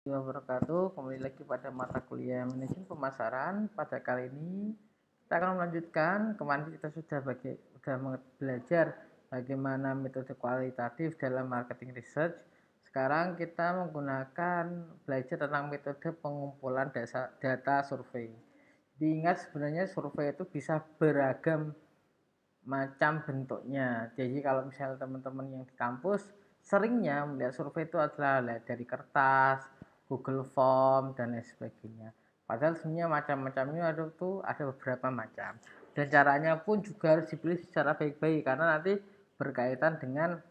Wabarakatuh. Kembali lagi pada mata kuliah manajemen pemasaran. Pada kali ini kita akan melanjutkan. Kemarin kita sudah belajar bagaimana metode kualitatif dalam marketing research. Sekarang kita belajar tentang metode pengumpulan data survei. Diingat sebenarnya survei itu bisa beragam macam bentuknya. Jadi kalau misalnya teman-teman yang di kampus seringnya melihat survei itu adalah dari kertas, Google Form dan lain sebagainya. Padahal sebenarnya macam-macamnya ada beberapa macam. Dan caranya pun juga harus dipilih secara baik-baik karena nanti berkaitan dengan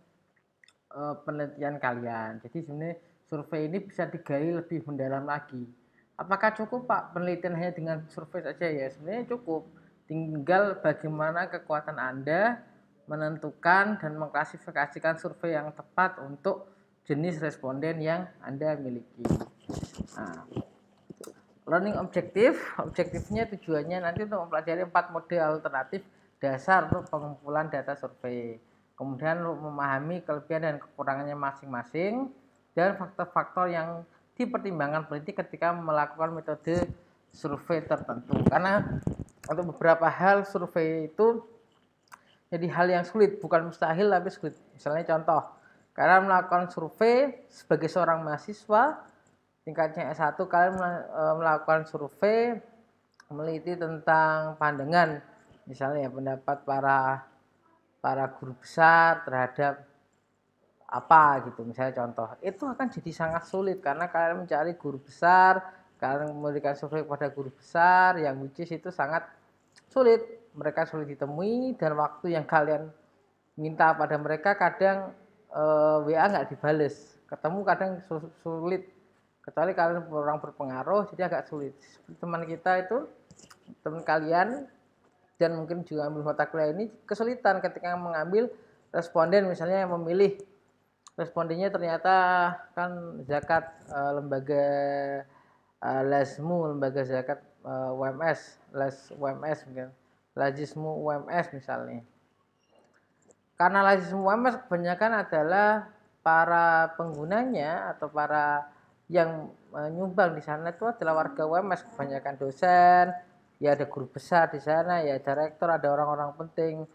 penelitian kalian. Jadi sebenarnya survei ini bisa digali lebih mendalam lagi. Apakah cukup Pak penelitian hanya dengan survei saja ya? Sebenarnya cukup. Tinggal bagaimana kekuatan Anda menentukan dan mengklasifikasikan survei yang tepat untuk jenis responden yang Anda miliki. Nah, learning objektifnya tujuannya nanti untuk mempelajari 4 mode alternatif dasar untuk pengumpulan data survei. Kemudian untuk memahami kelebihan dan kekurangannya masing-masing dan faktor-faktor yang dipertimbangkan peneliti ketika melakukan metode survei tertentu. Karena untuk beberapa hal survei itu jadi hal yang sulit, bukan mustahil tapi sulit. Misalnya contoh, karena melakukan survei sebagai seorang mahasiswa tingkatnya S1, kalian melakukan survei meneliti tentang pandangan misalnya ya, pendapat para guru besar terhadap apa gitu, misalnya contoh, itu akan jadi sangat sulit karena kalian mencari guru besar, kalian memberikan survei kepada guru besar yang which is itu sangat sulit, mereka sulit ditemui dan waktu yang kalian minta pada mereka kadang WA nggak dibales, ketemu kadang sulit, kecuali kalian orang berpengaruh jadi agak sulit. Teman kita itu, teman kalian dan mungkin juga ambil mata kuliah ini kesulitan ketika mengambil responden, misalnya yang memilih respondennya ternyata kan zakat lembaga Lesmu, lembaga zakat UMS, Les UMS mungkin, Lazismu UMS misalnya. Karena Lazismu UMS kebanyakan adalah para penggunanya atau para yang menyumbang di sana itu adalah warga UMS, kebanyakan dosen, ya ada guru besar di sana, ya ada rektor, ada orang-orang penting.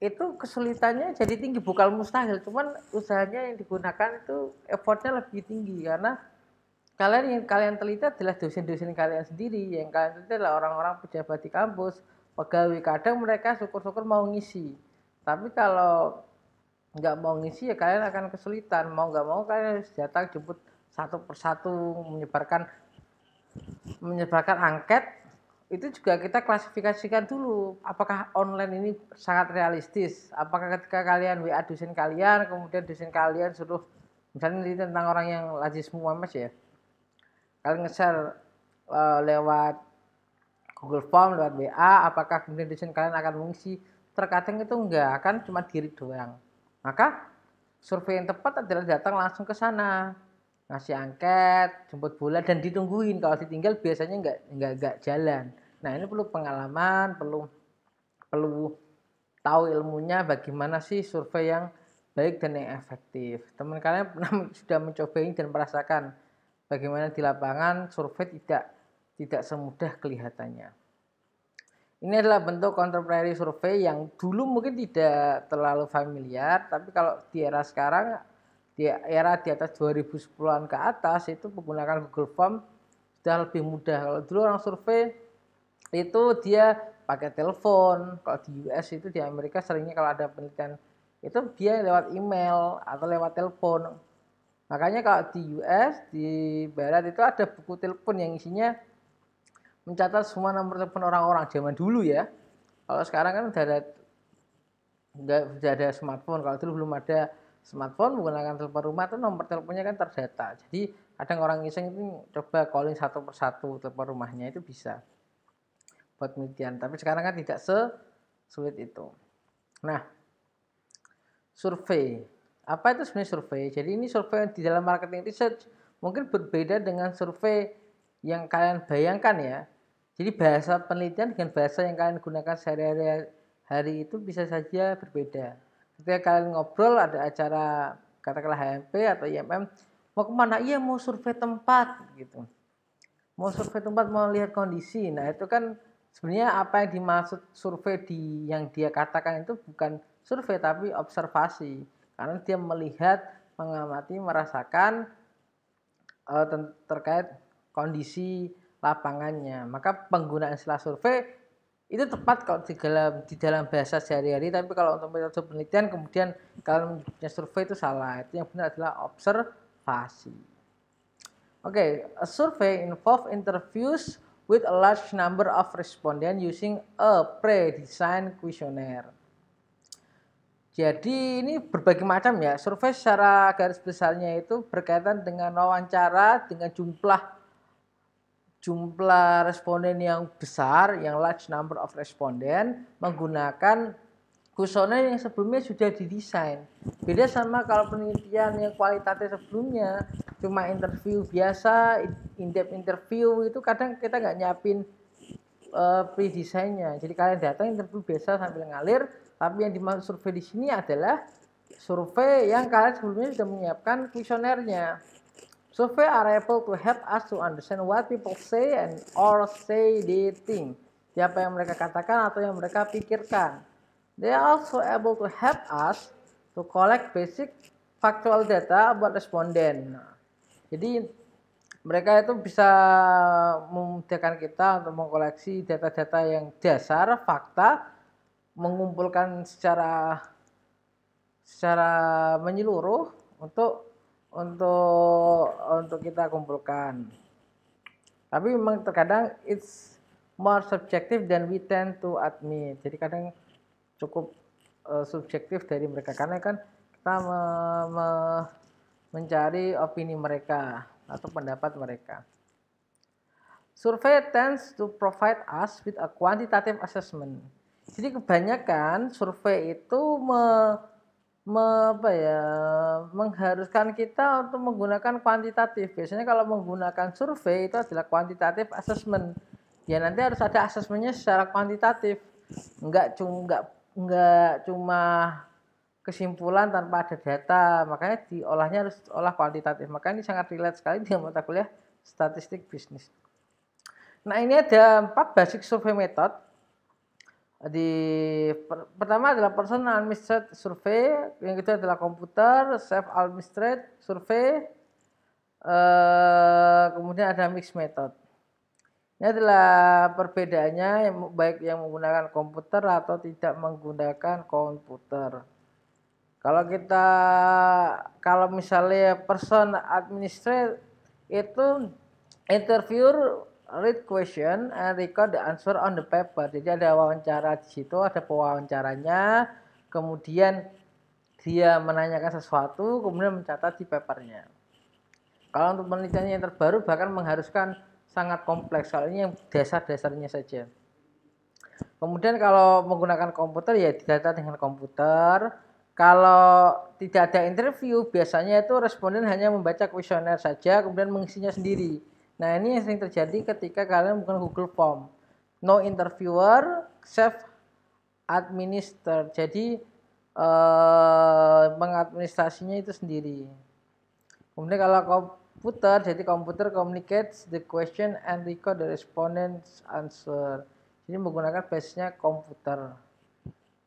Itu kesulitannya jadi tinggi, bukan mustahil, cuman usahanya yang digunakan itu effortnya lebih tinggi karena kalian teliti adalah dosen-dosen kalian sendiri, yang kalian teliti adalah orang-orang pejabat di kampus, pegawai, kadang mereka syukur-syukur mau ngisi, tapi kalau nggak mau ngisi ya kalian akan kesulitan, mau nggak mau kalian harus datang jemput satu persatu, menyebarkan angket. Itu juga kita klasifikasikan dulu apakah online ini sangat realistis, apakah ketika kalian WA dosen kalian kemudian dosen kalian suruh misalnya ini tentang orang yang lazismu UMS ya, kalian nge-share lewat Google Form, lewat WA, apakah kemudian dosen kalian akan mengisi? Terkadang itu enggak, akan cuma diri doang. Maka survei yang tepat adalah datang langsung ke sana, ngasih angket, jemput bola dan ditungguin. Kalau ditinggal biasanya enggak jalan. Nah, ini perlu pengalaman, perlu tahu ilmunya bagaimana sih survei yang baik dan yang efektif. Teman kalian pernah sudah mencoba ini dan merasakan bagaimana di lapangan survei tidak semudah kelihatannya. Ini adalah bentuk contemporary survei yang dulu mungkin tidak terlalu familiar, tapi kalau di era sekarang, di era di atas 2010-an ke atas itu menggunakan Google Form sudah lebih mudah. Kalau dulu orang survei itu dia pakai telepon, kalau di US itu, di Amerika seringnya kalau ada penelitian itu dia lewat email atau lewat telepon. Makanya kalau di US, di barat itu ada buku telepon yang isinya mencatat semua nomor telepon orang-orang zaman dulu ya. Kalau sekarang kan sudah ada smartphone. Kalau dulu belum ada smartphone, menggunakan telepon rumah itu nomor teleponnya kan terdata. Jadi kadang orang iseng itu coba calling satu persatu telepon rumahnya itu bisa buat penelitian. Tapi sekarang kan tidak sesulit itu. Nah, survei. Apa itu sebenarnya survei? Jadi ini survei di dalam marketing research mungkin berbeda dengan survei yang kalian bayangkan ya. Jadi bahasa penelitian dengan bahasa yang kalian gunakan sehari-hari itu bisa saja berbeda. Ketika kalian ngobrol ada acara katakanlah HMP atau IMM, Mau kemana? Iya, mau survei tempat gitu. Mau survei tempat, mau lihat kondisi. Nah, itu kan sebenarnya apa yang dimaksud survei yang dia katakan itu bukan survei tapi observasi. Karena dia melihat, mengamati, merasakan terkait kondisi lapangannya. Maka penggunaan istilah survei itu tepat kalau di dalam bahasa sehari-hari, tapi kalau untuk metode penelitian kemudian kalau menyebutnya survei itu salah. Itu yang benar adalah observasi. Okay, a survey involves interviews with a large number of respondents using a pre-designed questionnaire. Jadi ini berbagai macam ya. Survei secara garis besarnya itu berkaitan dengan wawancara dengan jumlah responden yang besar, yang large number of respondent, menggunakan kuesioner yang sebelumnya sudah didesain. Beda sama kalau penelitian yang kualitatif sebelumnya, cuma interview biasa, in-depth interview, itu kadang kita nggak nyiapin pre-desainnya. Jadi kalian datang interview biasa sambil ngalir, tapi yang dimaksud survei di sini adalah survei yang kalian sebelumnya sudah menyiapkan kuesionernya. Survey are able to help us to understand what people say and or say they think. Siapa yang mereka katakan atau yang mereka pikirkan. They are also able to help us to collect basic factual data about respondent. Jadi mereka itu bisa memudahkan kita untuk mengkoleksi data-data yang dasar, fakta, mengumpulkan secara menyeluruh untuk kita kumpulkan. Tapi memang terkadang it's more subjective than we tend to admit. Jadi kadang cukup subjektif dari mereka karena kan kita mencari opini mereka atau pendapat mereka. Survey tends to provide us with a quantitative assessment. Jadi kebanyakan survei itu mengharuskan kita untuk menggunakan kuantitatif. Biasanya kalau menggunakan survei itu adalah quantitative assessment. Ya nanti harus ada asesmennya secara kuantitatif. Enggak cuma kesimpulan tanpa ada data. Makanya diolahnya harus olah kuantitatif. Makanya ini sangat relate sekali dengan mata kuliah statistik bisnis. Nah, ini ada 4 basic survey method. Pertama adalah personal administrated survey, yang kedua adalah komputer self administrated survey, kemudian ada mixed method. Ini adalah perbedaannya, baik yang menggunakan komputer atau tidak menggunakan komputer. Kalau misalnya person administrated itu interviewer read question and record the answer on the paper. Jadi ada wawancara di situ, ada pewawancaranya, kemudian dia menanyakan sesuatu, kemudian mencatat di papernya. Kalau untuk penelitian yang terbaru bahkan mengharuskan sangat kompleks, kalau ini yang dasar-dasarnya saja. Kemudian kalau menggunakan komputer ya didata dengan komputer. Kalau tidak ada interview, biasanya itu responden hanya membaca kuesioner saja, kemudian mengisinya sendiri. Nah, ini yang sering terjadi ketika kalian menggunakan Google Form. No interviewer, self administer. Jadi mengadministrasinya itu sendiri. Kemudian kalau komputer, jadi komputer communicates the question and record the respondent's answer. Jadi menggunakan basisnya komputer.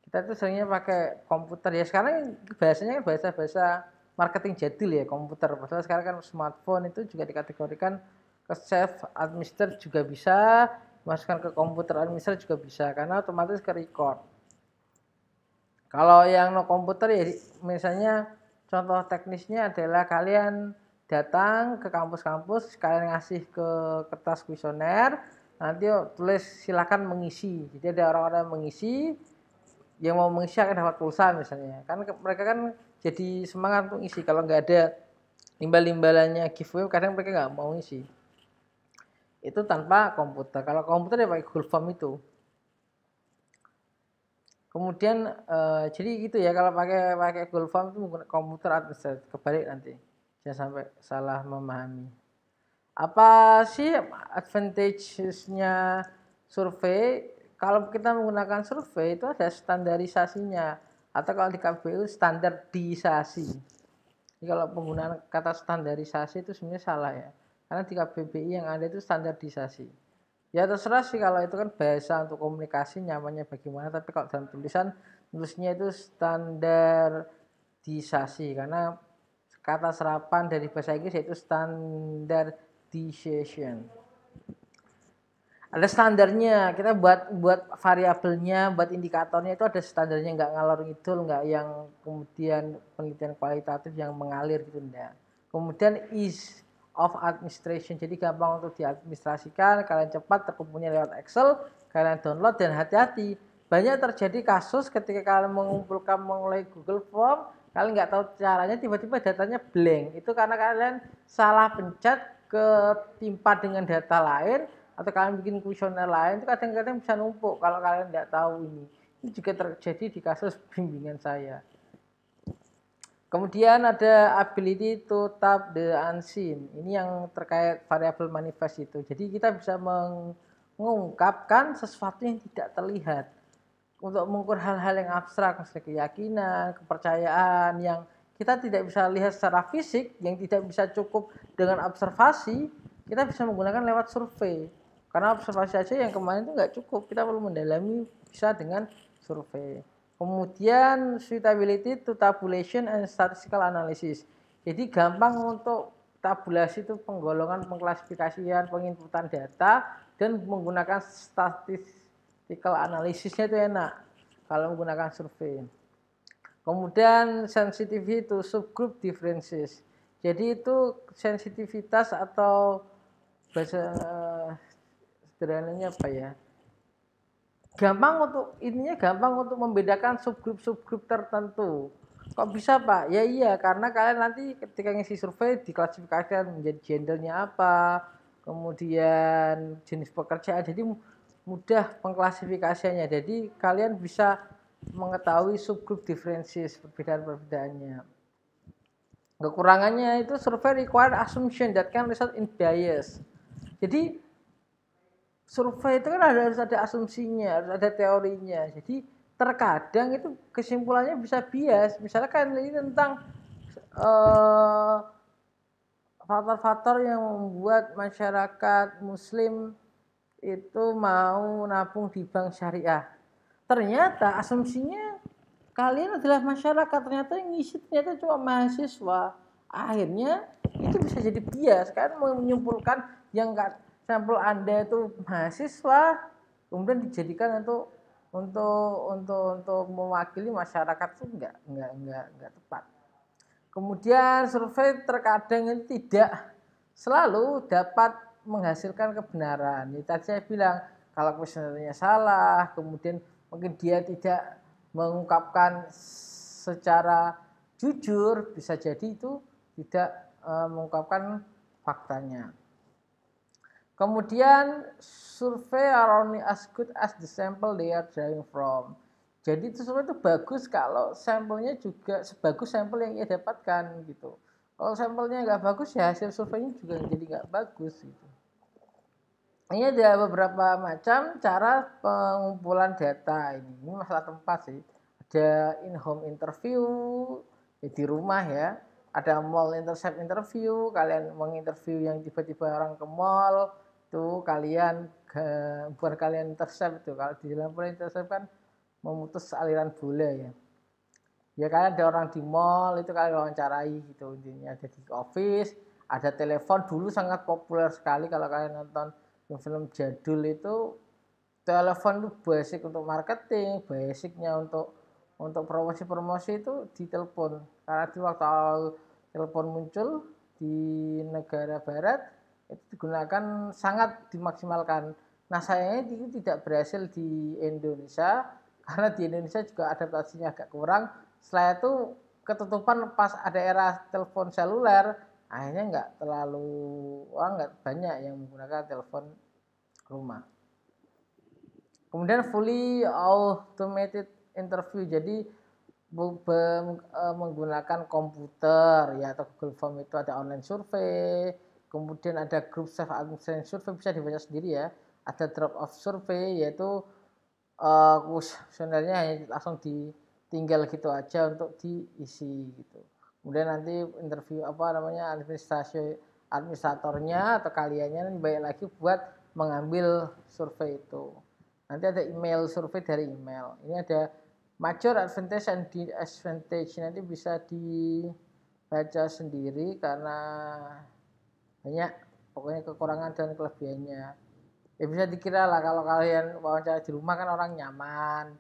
Kita itu seringnya pakai komputer ya. Sekarang bahasanya bahasa marketing jadul ya, komputer. Padahal sekarang kan smartphone itu juga dikategorikan ke self administer juga bisa, masukkan ke komputer administer juga bisa karena otomatis ke record. Kalau yang no komputer ya misalnya contoh teknisnya adalah kalian datang ke kampus-kampus, kalian ngasih ke kertas kuesioner, nanti tulis silakan mengisi. Jadi ada orang-orang yang mengisi, yang mau mengisi akan dapat pulsa misalnya. Kan mereka kan jadi semangat untuk isi. Kalau nggak ada imbal-imbalannya giveaway, kadang mereka nggak mau ngisi. Itu tanpa komputer. Kalau komputer ya pakai Google Form itu. Kemudian jadi gitu ya, kalau pakai Google Form itu menggunakan komputer administratif. Kebalik nanti, jangan sampai salah memahami. Apa sih advantage-nya survei? Kalau kita menggunakan survei itu ada standarisasinya, atau kalau di KPU standarisasi. Jadi kalau penggunaan kata standarisasi itu sebenarnya salah ya. Karena di KBBI yang ada itu standarisasi. Ya terserah sih kalau itu kan bahasa untuk komunikasi nyamannya bagaimana, tapi kalau dalam tulisan tulisnya itu standarisasi karena kata serapan dari bahasa Inggris yaitu standardization. Ada standarnya, kita buat variabelnya, buat indikatornya itu ada standarnya, nggak ngalor ngidul, nggak yang kemudian penelitian kualitatif yang mengalir gitu enggak. Kemudian ease of administration, jadi gampang untuk diadministrasikan, kalian cepat terkumpulnya lewat Excel, kalian download dan hati-hati. Banyak terjadi kasus ketika kalian mengumpulkan melalui Google Form, kalian nggak tahu caranya, tiba-tiba datanya blank. Itu karena kalian salah pencet, ketimpa dengan data lain, atau kalian bikin kuesioner lain, itu kadang-kadang bisa numpuk kalau kalian nggak tahu ini. Ini juga terjadi di kasus bimbingan saya. Kemudian ada ability to tap the unseen. Ini yang terkait variabel manifest itu. Jadi kita bisa mengungkapkan sesuatu yang tidak terlihat. Untuk mengukur hal-hal yang abstrak, seperti keyakinan, kepercayaan yang kita tidak bisa lihat secara fisik, yang tidak bisa cukup dengan observasi, kita bisa menggunakan lewat survei. Karena observasi saja yang kemarin itu nggak cukup, kita perlu mendalami bisa dengan survei. Kemudian suitability to tabulation and statistical analysis. Jadi gampang untuk tabulasi itu penggolongan, pengklasifikasian, penginputan data dan menggunakan statistical analisisnya itu enak kalau menggunakan survei. Kemudian sensitivity to subgroup differences. Jadi itu sensitivitas atau bahasa sederhananya apa ya? Gampang untuk membedakan subgrup tertentu. Kok bisa Pak? Ya iya, karena kalian nanti ketika ngisi survei diklasifikasikan menjadi gendernya apa, kemudian jenis pekerjaan, jadi mudah pengklasifikasiannya. Jadi kalian bisa mengetahui subgroup differences, perbedaan-perbedaannya. Kekurangannya itu survei require assumption that can result in bias. Jadi survei itu kan harus ada asumsinya, harus ada teorinya. Jadi terkadang itu kesimpulannya bisa bias. Misalnya kan ini tentang faktor-faktor yang membuat masyarakat muslim itu mau nabung di bank syariah. Ternyata asumsinya kalian adalah masyarakat, ternyata yang ngisi ternyata cuma mahasiswa. Akhirnya itu bisa jadi bias kan, menyimpulkan yang sampel Anda itu mahasiswa kemudian dijadikan untuk mewakili masyarakat itu enggak tepat. Kemudian survei terkadang itu tidak selalu dapat menghasilkan kebenaran. Ini tadi saya bilang kalau kuesionernya salah, kemudian mungkin dia tidak mengungkapkan secara jujur, bisa jadi itu tidak mengungkapkan faktanya. Kemudian survei are only as good as the sample they are drawing from. Jadi itu survei itu bagus kalau sampelnya juga sebagus sampel yang ia dapatkan gitu. Kalau sampelnya nggak bagus ya hasil surveinya juga jadi nggak bagus gitu. Ini ada beberapa macam cara pengumpulan data ini. Ini masalah tempat sih. Ada in-home interview di rumah ya. Ada mall intercept interview, kalian menginterview yang tiba-tiba orang ke mall, tuh kalian bukan kalian intercept itu. Kalau di dalam pola intercept kan memutus aliran bola ya. Ya kalian ada orang di mall itu kalian wawancarai gitu intinya. Ada di office, ada telepon dulu sangat populer sekali kalau kalian nonton film jadul itu telepon itu basic untuk marketing, basicnya untuk promosi-promosi itu di telepon. Karena di waktu awal telepon muncul di negara barat itu digunakan sangat dimaksimalkan. Nah sayangnya itu tidak berhasil di Indonesia karena di Indonesia juga adaptasinya agak kurang. Setelah itu ketutupan pas ada era telepon seluler, akhirnya nggak banyak yang menggunakan telepon rumah. Kemudian fully automated interview, jadi menggunakan komputer ya atau Google Form itu ada online survei, kemudian ada group self administration survei bisa dibaca sendiri ya, ada drop off survei yaitu kuesionernya hanya langsung ditinggal gitu aja untuk diisi gitu. kemudian nanti interview administratornya atau kaliannya baik lagi buat mengambil survei itu. Nanti ada email survei dari email. Ini ada major advantage and disadvantage, nanti bisa dibaca sendiri karena banyak pokoknya kekurangan dan kelebihannya. Ya bisa dikira lah kalau kalian wawancara di rumah kan orang nyaman,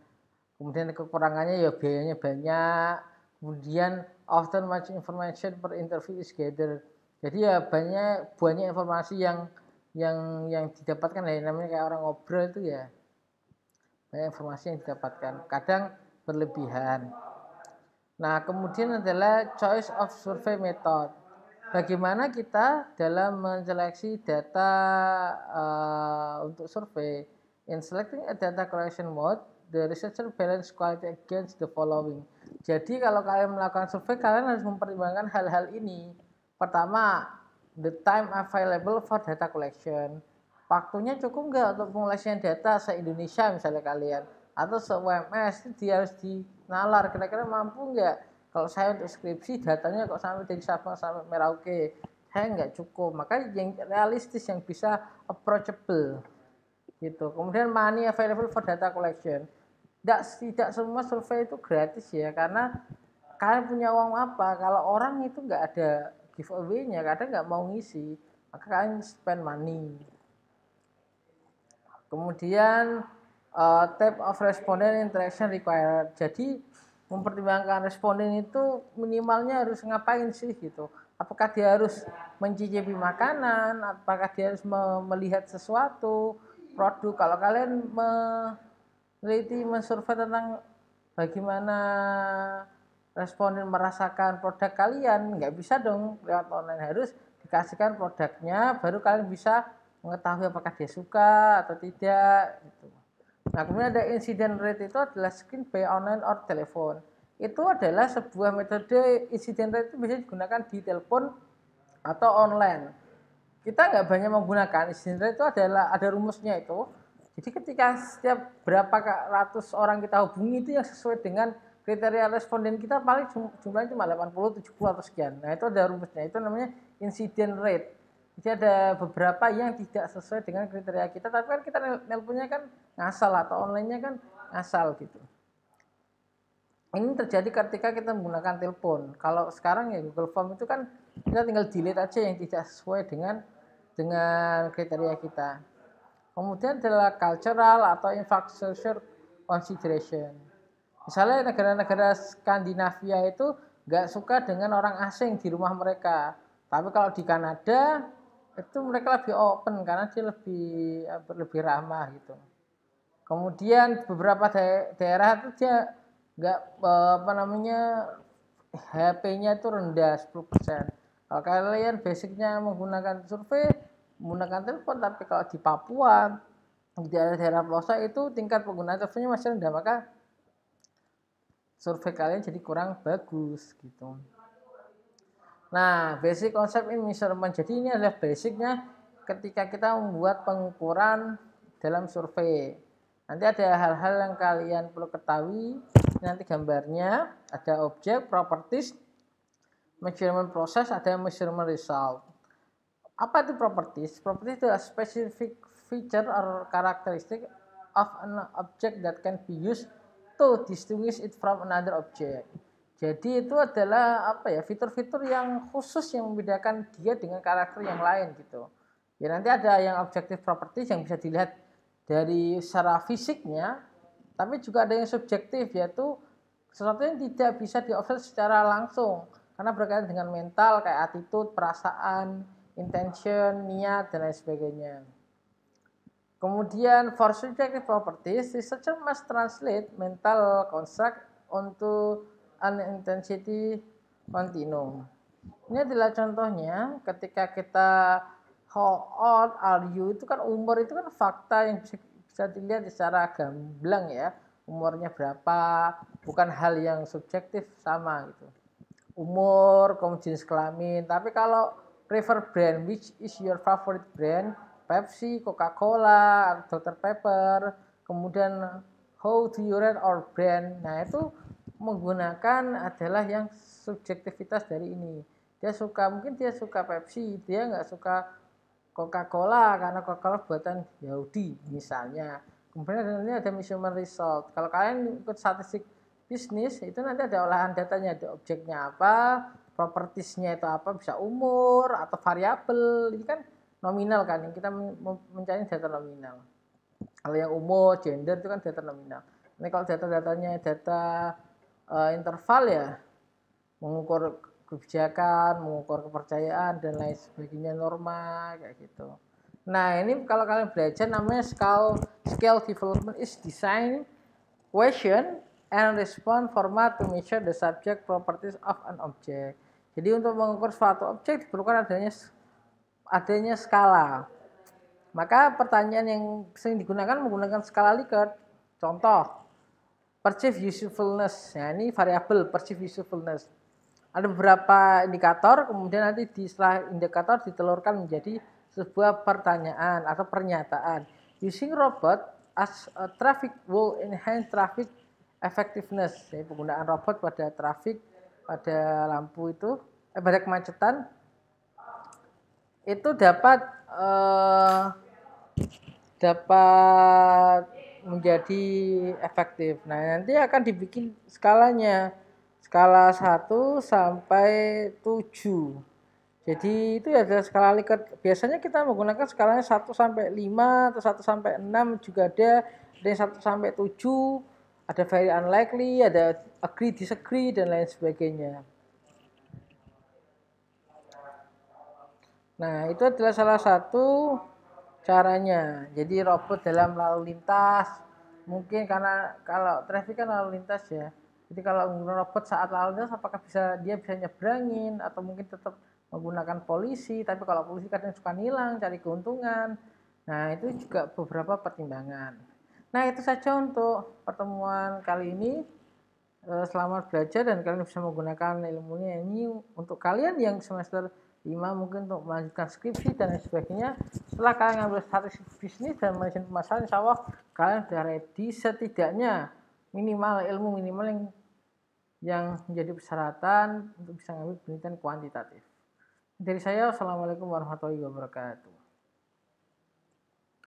kemudian kekurangannya ya biayanya banyak, kemudian often much information per interview is gathered, jadi ya banyak informasi yang didapatkan ya, namanya kayak orang ngobrol itu ya, banyak informasi yang didapatkan, kadang berlebihan. Nah, kemudian adalah choice of survey method. Bagaimana kita dalam menseleksi data untuk survei. In selecting a data collection mode, the researcher balance quality against the following. Jadi kalau kalian melakukan survei, kalian harus mempertimbangkan hal-hal ini. Pertama, the time available for data collection. Waktunya cukup nggak untuk pengolahan data se-Indonesia misalnya kalian, atau se-UMS, itu dia harus dinalar, kira-kira mampu nggak. Kalau saya untuk skripsi datanya kok sampai dari Sabang sampai Merauke, saya nggak cukup. Maka yang realistis, yang bisa approachable gitu. Kemudian money available for data collection. Tidak semua survei itu gratis ya, karena kalian punya uang apa. Kalau orang itu nggak ada giveaway-nya, kadang nggak mau ngisi, maka kalian spend money. Kemudian type of respondent interaction required. Jadi mempertimbangkan responden itu minimalnya harus ngapain sih gitu. Apakah dia harus mencicipi makanan, apakah dia harus melihat sesuatu produk. Kalau kalian meneliti, mensurvei tentang bagaimana responden merasakan produk kalian, nggak bisa dong lewat online, harus dikasihkan produknya baru kalian bisa mengetahui apakah dia suka atau tidak gitu. Nah, kemudian ada incident rate, itu adalah screen by online or telepon. Itu adalah sebuah metode. Incident rate itu bisa digunakan di telepon atau online. Kita nggak banyak menggunakan incident rate, itu adalah ada rumusnya itu. Jadi ketika setiap berapa ratus orang kita hubungi, itu yang sesuai dengan kriteria responden kita paling jumlahnya cuma 80, 70 atau sekian. Nah, itu ada rumusnya, itu namanya incident rate. Jadi ada beberapa yang tidak sesuai dengan kriteria kita, tapi kan kita nelponnya kan ngasal atau online-nya kan ngasal gitu. Ini terjadi ketika kita menggunakan telepon. Kalau sekarang ya Google Form itu kan kita tinggal delete aja yang tidak sesuai dengan kriteria kita. Kemudian adalah cultural atau infrastructure consideration. Misalnya negara-negara Skandinavia itu nggak suka dengan orang asing di rumah mereka. Tapi kalau di Kanada itu mereka lebih open karena dia lebih ramah gitu. Kemudian beberapa daerah itu dia nggak HP-nya itu rendah 10%. Kalau kalian basicnya menggunakan survei, menggunakan telepon, tapi kalau di Papua, di daerah-daerah pelosok itu tingkat penggunaan teleponnya masih rendah, maka survei kalian jadi kurang bagus gitu. Nah, basic konsep in measurement. Jadi ini adalah basicnya ketika kita membuat pengukuran dalam survei. Nanti ada hal-hal yang kalian perlu ketahui. Nanti gambarnya ada objek, properties, measurement process, ada measurement result. Apa itu properties? Properties itu adalah specific feature or characteristic of an object that can be used to distinguish it from another object. Jadi itu adalah fitur-fitur yang khusus yang membedakan dia dengan karakter yang lain gitu. Ya nanti ada yang objective properties yang bisa dilihat dari secara fisiknya, tapi juga ada yang subjektif, yaitu sesuatu yang tidak bisa diobserv secara langsung karena berkaitan dengan mental kayak attitude, perasaan, intention, niat dan lain sebagainya. Kemudian for subjective properties, researcher must translate mental construct onto an intensity continuum. Ini adalah contohnya ketika kita how old are you, itu kan umur itu kan fakta yang bisa dilihat secara gamblang ya, umurnya berapa, bukan hal yang subjektif sama gitu. Umur, kemudian jenis kelamin. Tapi kalau prefer brand, which is your favorite brand, Pepsi, Coca-Cola, Dr. Pepper, kemudian how do you rate our brand, nah itu menggunakan adalah yang subjektivitas dari ini. Mungkin dia suka Pepsi, dia nggak suka Coca-Cola karena Coca-Cola buatan Yahudi misalnya. Kemudian ini ada measurement result. Kalau kalian ikut statistik bisnis, itu nanti ada olahan datanya, ada objeknya apa, propertiesnya itu apa, bisa umur atau variabel. Ini kan nominal kan, kita mencari data nominal. Kalau yang umur, gender itu kan data nominal. Ini kalau data-datanya data interval ya, mengukur kebijakan, mengukur kepercayaan dan lain sebagainya, norma kayak gitu. Nah, ini kalau kalian belajar namanya scale development is design question and response format to measure the subject properties of an object. Jadi untuk mengukur suatu objek diperlukan adanya skala. Maka pertanyaan yang sering digunakan menggunakan skala Likert. Contoh, perceived usefulness. Nah, ini variabel perceived usefulness. Ada beberapa indikator, kemudian nanti setelah indikator ditelurkan menjadi sebuah pertanyaan atau pernyataan. Using robot as a traffic will enhance traffic effectiveness. Jadi penggunaan robot pada traffic, pada lampu itu, pada kemacetan itu dapat menjadi efektif. Nah, nanti akan dibikin skalanya. Skala 1 sampai 7. Jadi itu ya ada skala Likert. Biasanya kita menggunakan skalanya 1 sampai 5 atau 1 sampai 6 juga ada yang 1 sampai 7, ada very unlikely, ada agree disagree dan lain sebagainya. Nah, itu adalah salah satu caranya. Jadi robot dalam lalu lintas, mungkin karena kalau traffic kan lalu lintas ya. Jadi kalau robot saat lalu lintas apakah dia bisa nyebrangin atau mungkin tetap menggunakan polisi, tapi kalau polisi kadang suka nilang, cari keuntungan. Nah, itu juga beberapa pertimbangan. Nah, itu saja untuk pertemuan kali ini. Selamat belajar dan kalian bisa menggunakan ilmunya ini untuk kalian yang semester 5 mungkin untuk melanjutkan skripsi dan lain sebagainya. Setelah kalian ngambil statistik bisnis dan manajemen pemasaran, insya Allah kalian sudah ready setidaknya minimal ilmu minimal yang menjadi persyaratan untuk bisa ngambil penelitian kuantitatif. Dari saya, wassalamualaikum warahmatullahi wabarakatuh.